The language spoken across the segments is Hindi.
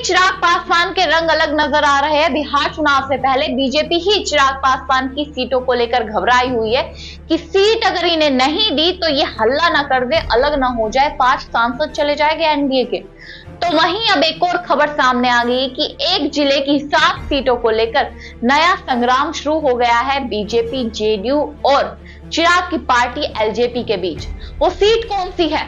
चिराग पासवान के रंग अलग नजर आ रहे हैं। बिहार चुनाव से पहले बीजेपी ही चिराग पासवान की सीटों को लेकर घबराई हुई है कि सीट अगर इन्हें नहीं दी तो ये हल्ला ना कर दे, अलग ना हो जाए, 5 सांसद चले जाएंगे एनडीए के। तो वहीं अब एक और खबर सामने आ गई कि एक जिले की 7 सीटों को लेकर नया संग्राम शुरू हो गया है बीजेपी, जेडीयू और चिराग की पार्टी एलजेपी के बीच। वो सीट कौन सी है?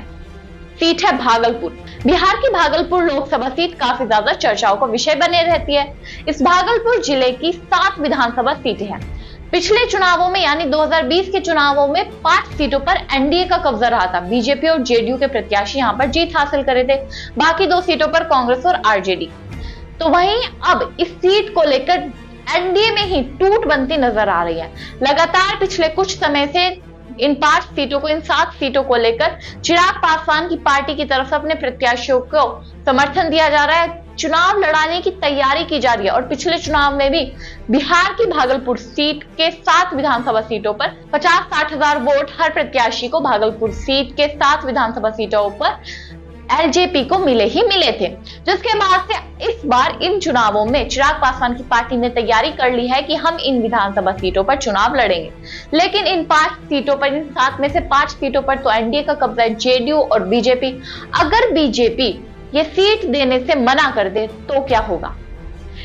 सीट है भागलपुर। बिहार की भागलपुर लोकसभा सीट काफी ज्यादा चर्चाओं का विषय बने रहती है। इस भागलपुर जिले की 7 विधानसभा सीटें हैं। पिछले चुनावों में यानी 2020 के चुनावों में 5 सीटों पर एनडीए का कब्जा रहा था। बीजेपी और जेडीयू के प्रत्याशी यहां पर जीत हासिल करे थे। बाकी 2 सीटों पर कांग्रेस और आरजेडी। तो वहीं अब इस सीट को लेकर एनडीए में ही टूट बनती नजर आ रही है। लगातार पिछले कुछ समय से इन 5 सीटों को, इन 7 सीटों को लेकर चिराग पासवान की पार्टी की तरफ से अपने प्रत्याशियों को समर्थन दिया जा रहा है। चुनाव लड़ाने की तैयारी की जा रही है और पिछले चुनाव में भी बिहार की भागलपुर सीट के 7 विधानसभा सीटों पर 50-60 हजार वोट हर प्रत्याशी को भागलपुर सीट के 7 विधानसभा सीटों पर एलजेपी को मिले थे, जिसके बाद से इस बार इन चुनावों में चिराग पासवान की पार्टी ने तैयारी कर ली है कि हम इन विधानसभा सीटों पर चुनाव लड़ेंगे। लेकिन इन 5 सीटों पर, इन 7 में से 5 सीटों पर तो एनडीए का कब्जा है, जेडीयू और बीजेपी। अगर बीजेपी ये सीट देने से मना कर दे तो क्या होगा?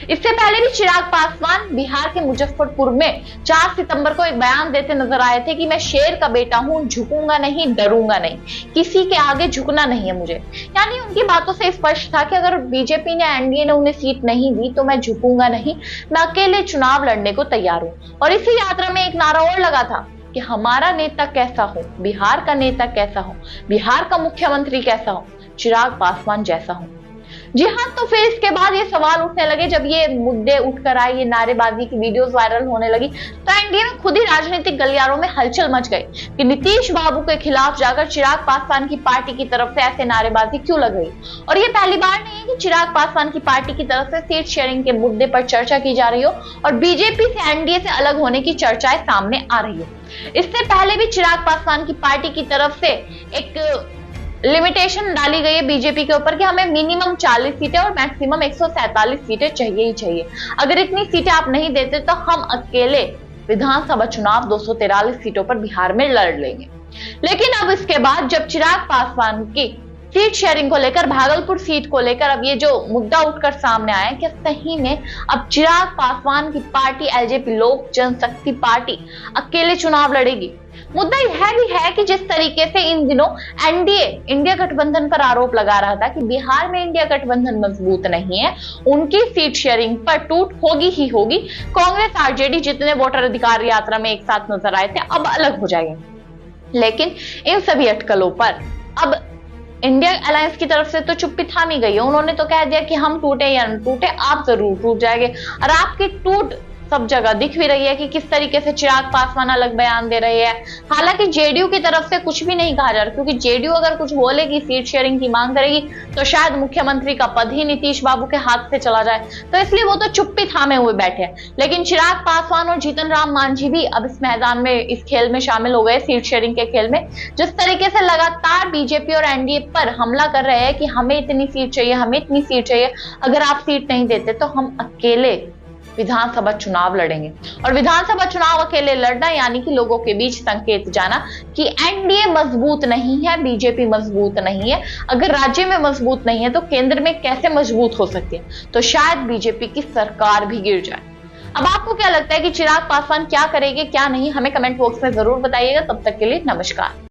इससे पहले भी चिराग पासवान बिहार के मुजफ्फरपुर में 4 सितंबर को एक बयान देते नजर आए थे कि मैं शेर का बेटा हूं, झुकूंगा नहीं, डरूंगा नहीं, किसी के आगे झुकना नहीं है मुझे। यानी उनकी बातों से स्पष्ट था कि अगर बीजेपी ने, एनडीए ने उन्हें सीट नहीं दी तो मैं झुकूंगा नहीं, मैं अकेले चुनाव लड़ने को तैयार हूं। और इसी यात्रा में एक नारा और लगा था कि हमारा नेता कैसा हो, बिहार का नेता कैसा हो, बिहार का मुख्यमंत्री कैसा हो, चिराग पासवान जैसा हो। जी हाँ, तो फिर इसके बाद ये सवाल उठने लगे, जब ये मुद्दे उठकर आए, ये नारेबाजी की वीडियोस वायरल होने लगी, तो एनडीए में खुद ही राजनीतिक गलियारों में हलचल मच गई कि नीतीश बाबू के खिलाफ जाकर चिराग पासवान की पार्टी की तरफ से ऐसे नारेबाजी क्यों लग गई। और ये पहली बार नहीं है कि चिराग पासवान की पार्टी की तरफ से सीट शेयरिंग के मुद्दे पर चर्चा की जा रही हो और बीजेपी से, एनडीए से अलग होने की चर्चाएं सामने आ रही है। इससे पहले भी चिराग पासवान की पार्टी की तरफ से एक लिमिटेशन डाली गई है बीजेपी के ऊपर कि हमें मिनिमम 40 सीटें और मैक्सिमम 147 सीटें चाहिए ही चाहिए। अगर इतनी सीटें आप नहीं देते तो हम अकेले विधानसभा चुनाव 243 सीटों पर बिहार में लड़ लेंगे। लेकिन अब इसके बाद जब चिराग पासवान की सीट शेयरिंग को लेकर, भागलपुर सीट को लेकर अब ये जो मुद्दा उठकर सामने आया कि सही में अब चिराग पासवान की पार्टी एलजेपी, लोक जनशक्ति पार्टी, अकेले चुनाव लड़ेगी। मुद्दा यह भी है कि जिस तरीके से इन दिनों एनडीए, इंडिया गठबंधन पर आरोप लगा रहा था कि बिहार में इंडिया गठबंधन मजबूत नहीं है, उनकी सीट शेयरिंग पर टूट होगी ही होगी। कांग्रेस, आरजेडी जितने वोटर अधिकार यात्रा में एक साथ नजर आए थे अब अलग हो जाएंगे। लेकिन इन सभी अटकलों पर अब इंडिया अलायंस की तरफ से तो चुप्पी थामी गई है। उन्होंने तो कह दिया कि हम टूटे या न टूटे, आप जरूर टूट जाएंगे। और आपकी टूट सब जगह दिख भी रही है कि किस तरीके से चिराग पासवान अलग बयान दे रहे हैं। हालांकि जेडीयू की तरफ से कुछ भी नहीं कहा जा रहा, क्योंकि जेडीयू अगर कुछ बोलेगी, सीट शेयरिंग की मांग करेगी, तो शायद मुख्यमंत्री का पद ही नीतीश बाबू के हाथ से चला जाए। तो इसलिए वो तो चुप्पी थामे हुए बैठे हैं। लेकिन चिराग पासवान और जीतन राम मांझी भी अब इस मैदान में, इस खेल में शामिल हो गए, सीट शेयरिंग के खेल में। जिस तरीके से लगातार बीजेपी और एनडीए पर हमला कर रहे हैं कि हमें इतनी सीट चाहिए, हमें इतनी सीट चाहिए, अगर आप सीट नहीं देते तो हम अकेले विधानसभा चुनाव लड़ेंगे। और विधानसभा चुनाव अकेले लड़ना यानी कि लोगों के बीच संकेत जाना कि एनडीए मजबूत नहीं है, बीजेपी मजबूत नहीं है। अगर राज्य में मजबूत नहीं है तो केंद्र में कैसे मजबूत हो सकती है? तो शायद बीजेपी की सरकार भी गिर जाए। अब आपको क्या लगता है कि चिराग पासवान क्या करेंगे, क्या नहीं? हमें कमेंट बॉक्स में जरूर बताइएगा। तब तक के लिए नमस्कार।